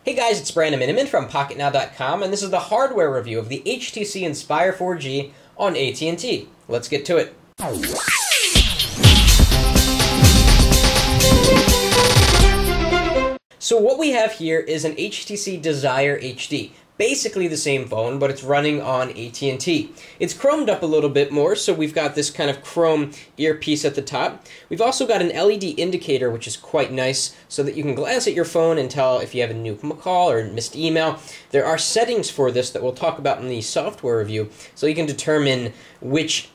Hey guys, it's Brandon Miniman from PocketNow.com, and this is the hardware review of the HTC Inspire 4G on AT&T. Let's get to it. So what we have here is an HTC Desire HD. Basically the same phone, but it's running on AT&T. It's chromed up a little bit more, so we've got this kind of chrome earpiece at the top. We've also got an LED indicator, which is quite nice, so that you can glance at your phone and tell if you have a new call or missed email. There are settings for this that we'll talk about in the software review, so you can determine which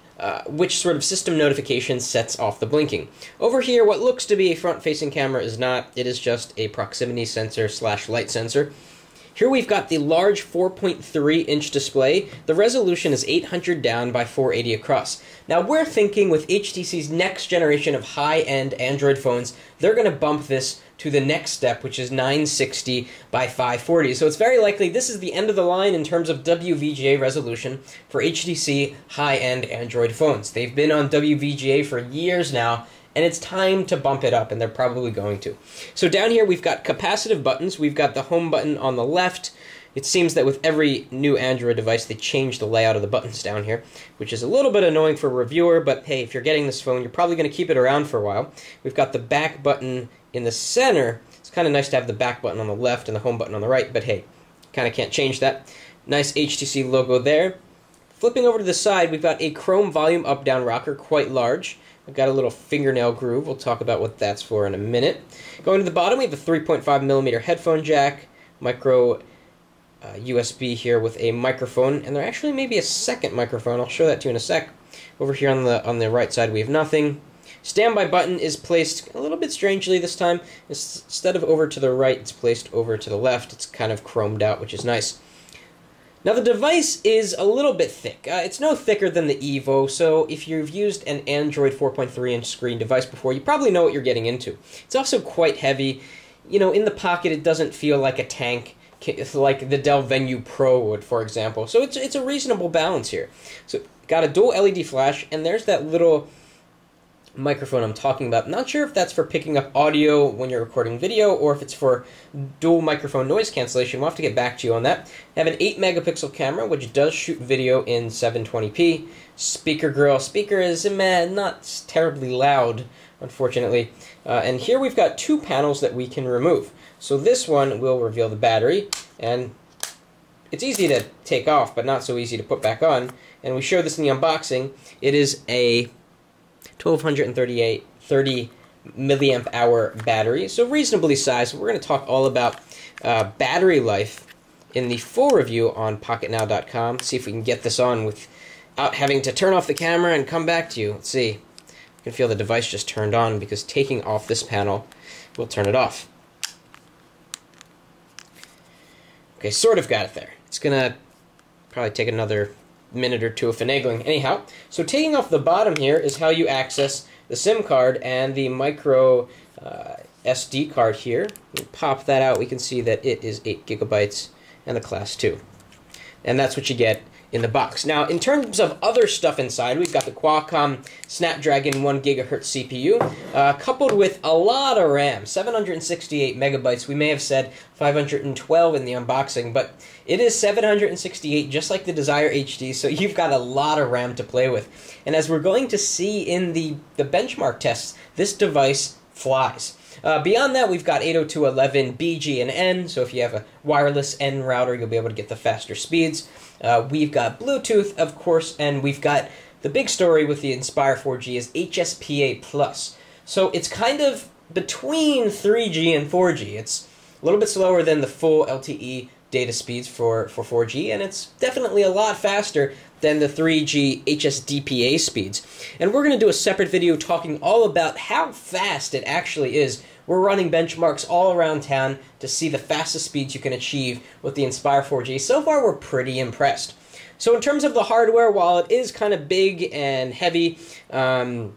sort of system notification sets off the blinking. Over here, what looks to be a front-facing camera is not. It is just a proximity sensor / light sensor. Here we've got the large 4.3-inch display. The resolution is 800 down by 480 across. Now we're thinking with HTC's next generation of high-end Android phones, they're going to bump this to the next step, which is 960 by 540. So it's very likely this is the end of the line in terms of WVGA resolution for HTC high-end Android phones. They've been on WVGA for years now, and it's time to bump it up, and they're probably going to. So down here we've got capacitive buttons. We've got the home button on the left. It seems that with every new Android device they change the layout of the buttons down here, which is a little bit annoying for a reviewer, but hey, if you're getting this phone, you're probably going to keep it around for a while. We've got the back button in the center. It's kind of nice to have the back button on the left and the home button on the right, but hey, kind of can't change that. Nice HTC logo there. Flipping over to the side, we've got a chrome volume up-down rocker, quite large. I've got a little fingernail groove. We'll talk about what that's for in a minute. Going to the bottom, we have a 3.5mm headphone jack, micro USB here with a microphone, and there actually may be a second microphone. I'll show that to you in a sec. Over here on the right side, we have nothing. Standby button is placed a little bit strangely this time. Instead of over to the right, it's placed over to the left. It's kind of chromed out, which is nice. Now the device is a little bit thick. It's no thicker than the Evo, so if you've used an Android 4.3-inch screen device before, you probably know what you're getting into. It's also quite heavy. You know, in the pocket it doesn't feel like a tank, like the Dell Venue Pro would, for example. So it's a reasonable balance here. So got a dual LED flash, and there's that little microphone I'm talking about. Not sure if that's for picking up audio when you're recording video or if it's for dual microphone noise cancellation. We'll have to get back to you on that. I have an 8-megapixel camera which does shoot video in 720p. Speaker grill. Speaker is not terribly loud, unfortunately. And here we've got two panels that we can remove. So this one will reveal the battery, and it's easy to take off but not so easy to put back on. And we show this in the unboxing. It is a 30 milliamp hour battery, so reasonably sized. We're going to talk all about battery life in the full review on PocketNow.com. See if we can get this on without having to turn off the camera and come back to you. Let's see. You can feel the device just turned on because taking off this panel will turn it off. Okay, sort of got it there. It's going to probably take another minute or two of finagling. Anyhow, so taking off the bottom here is how you access the SIM card and the micro SD card here. We pop that out, we can see that it is 8 gigabytes and the class 2. And that's what you get in the box. Now, in terms of other stuff inside, we've got the Qualcomm Snapdragon 1 gigahertz CPU, coupled with a lot of RAM, 768 megabytes. We may have said 512 in the unboxing, but it is 768, just like the Desire HD, so you've got a lot of RAM to play with. And as we're going to see in the benchmark tests, this device flies. Beyond that, we've got 802.11 B, G, and N, so if you have a wireless N router, you'll be able to get the faster speeds. We've got Bluetooth, of course, and we've got the big story with the Inspire 4G is HSPA+. So it's kind of between 3G and 4G. It's a little bit slower than the full LTE data speeds for 4G, and it's definitely a lot faster than the 3G HSDPA speeds. And we're going to do a separate video talking all about how fast it actually is. We're running benchmarks all around town to see the fastest speeds you can achieve with the Inspire 4G. So far, we're pretty impressed. So in terms of the hardware, while it is kind of big and heavy, the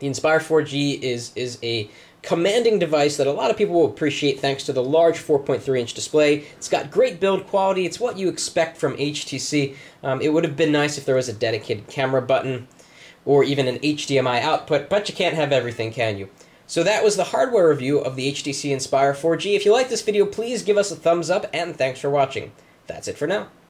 Inspire 4G is a commanding device that a lot of people will appreciate thanks to the large 4.3-inch display. It's got great build quality. It's what you expect from HTC. It would have been nice if there was a dedicated camera button or even an HDMI output, but you can't have everything, can you? So that was the hardware review of the HTC Inspire 4G. If you like this video, please give us a thumbs up, and thanks for watching. That's it for now.